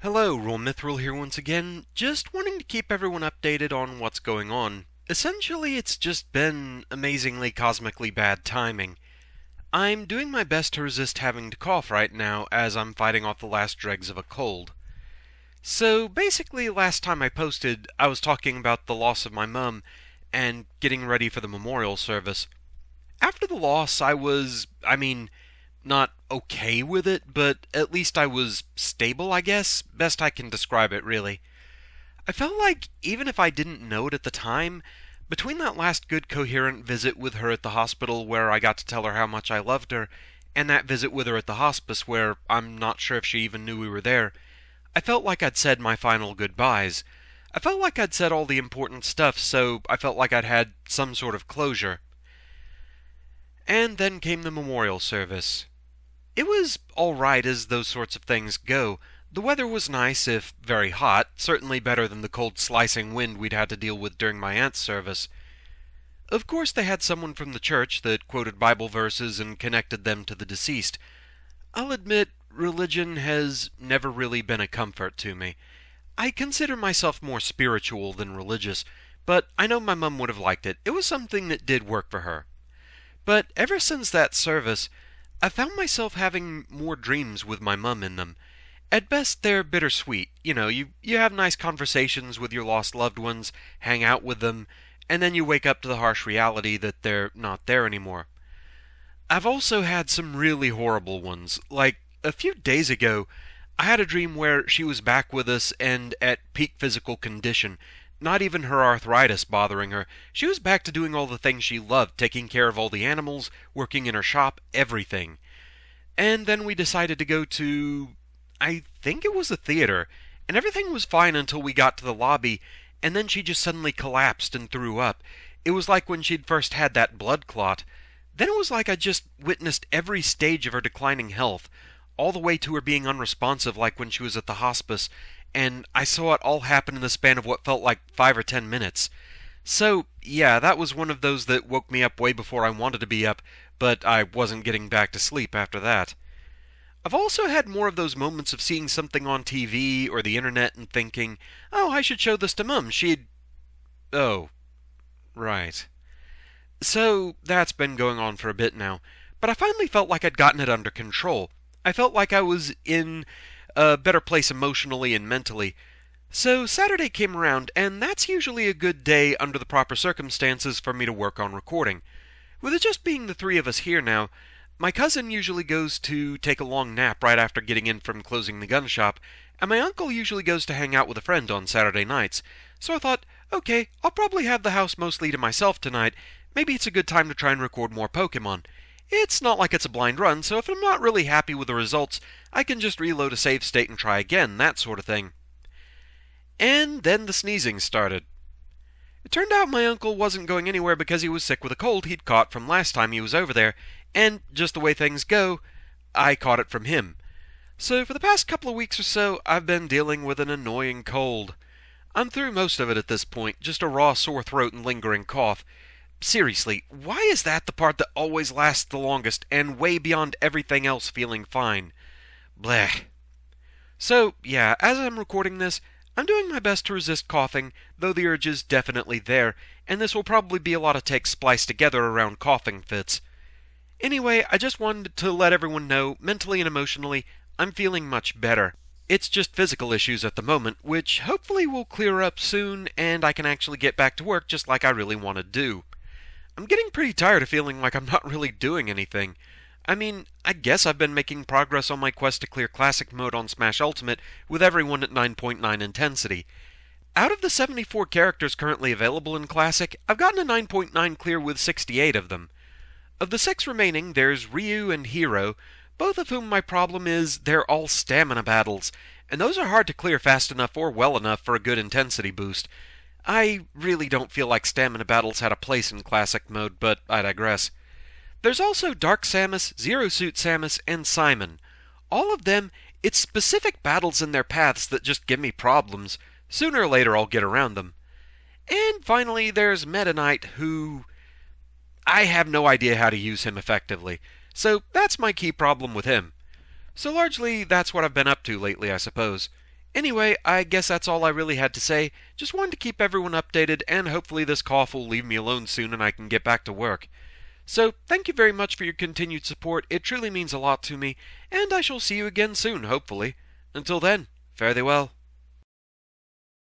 Hello, RoahmMythril here once again, just wanting to keep everyone updated on what's going on. Essentially, it's just been amazingly cosmically bad timing. I'm doing my best to resist having to cough right now, as I'm fighting off the last dregs of a cold. So, basically, last time I posted, I was talking about the loss of my mum, and getting ready for the memorial service. After the loss, not okay with it, but at least I was stable, I guess. Best I can describe it, really. I felt like, even if I didn't know it at the time, between that last good coherent visit with her at the hospital where I got to tell her how much I loved her, and that visit with her at the hospice where I'm not sure if she even knew we were there, I felt like I'd said my final goodbyes. I felt like I'd said all the important stuff, so I felt like I'd had some sort of closure. And then came the memorial service. It was alright as those sorts of things go. The weather was nice, if very hot, certainly better than the cold slicing wind we'd had to deal with during my aunt's service. Of course they had someone from the church that quoted Bible verses and connected them to the deceased. I'll admit, religion has never really been a comfort to me. I consider myself more spiritual than religious, but I know my mum would have liked it. It was something that did work for her. But ever since that service, I found myself having more dreams with my mum in them. At best, they're bittersweet. You have nice conversations with your lost loved ones, hang out with them, and then you wake up to the harsh reality that they're not there anymore. I've also had some really horrible ones. Like, a few days ago, I had a dream where she was back with us and at peak physical condition. Not even her arthritis bothering her. She was back to doing all the things she loved, taking care of all the animals, working in her shop, everything. And then we decided to go to, I think it was a theater, and everything was fine until we got to the lobby, and then she just suddenly collapsed and threw up. It was like when she'd first had that blood clot. Then it was like I just witnessed every stage of her declining health, all the way to her being unresponsive like when she was at the hospice, and I saw it all happen in the span of what felt like 5 or 10 minutes. So, yeah, that was one of those that woke me up way before I wanted to be up, but I wasn't getting back to sleep after that. I've also had more of those moments of seeing something on TV or the internet and thinking, oh, I should show this to Mum, she'd... Oh, right. So, that's been going on for a bit now, but I finally felt like I'd gotten it under control. I felt like I was in a better place emotionally and mentally. So Saturday came around, and that's usually a good day under the proper circumstances for me to work on recording. With it just being the three of us here now, my cousin usually goes to take a long nap right after getting in from closing the gun shop, and my uncle usually goes to hang out with a friend on Saturday nights. So I thought, okay, I'll probably have the house mostly to myself tonight. Maybe it's a good time to try and record more Pokemon. It's not like it's a blind run, so if I'm not really happy with the results, I can just reload a save state and try again, that sort of thing. And then the sneezing started. It turned out my uncle wasn't going anywhere because he was sick with a cold he'd caught from last time he was over there, and just the way things go, I caught it from him. So for the past couple of weeks or so, I've been dealing with an annoying cold. I'm through most of it at this point, just a raw sore throat and lingering cough. Seriously, why is that the part that always lasts the longest and way beyond everything else feeling fine? Blech. So, yeah, as I'm recording this, I'm doing my best to resist coughing, though the urge is definitely there, and this will probably be a lot of takes spliced together around coughing fits. Anyway, I just wanted to let everyone know, mentally and emotionally, I'm feeling much better. It's just physical issues at the moment, which hopefully will clear up soon, and I can actually get back to work just like I really want to do. I'm getting pretty tired of feeling like I'm not really doing anything. I guess I've been making progress on my quest to clear Classic mode on Smash Ultimate with everyone at 9.9 intensity. Out of the 74 characters currently available in Classic, I've gotten a 9.9 clear with 68 of them. Of the 6 remaining, there's Ryu and Hero, both of whom my problem is they're all stamina battles, and those are hard to clear fast enough or well enough for a good intensity boost. I really don't feel like stamina battles had a place in Classic mode, but I digress. There's also Dark Samus, Zero Suit Samus, and Simon. All of them, it's specific battles in their paths that just give me problems. Sooner or later I'll get around them. And finally there's Meta Knight, who... I have no idea how to use him effectively. So that's my key problem with him. So largely that's what I've been up to lately, I suppose. Anyway, I guess that's all I really had to say. Just wanted to keep everyone updated, and hopefully this cough will leave me alone soon and I can get back to work. So, thank you very much for your continued support. It truly means a lot to me, and I shall see you again soon, hopefully. Until then, fare thee well.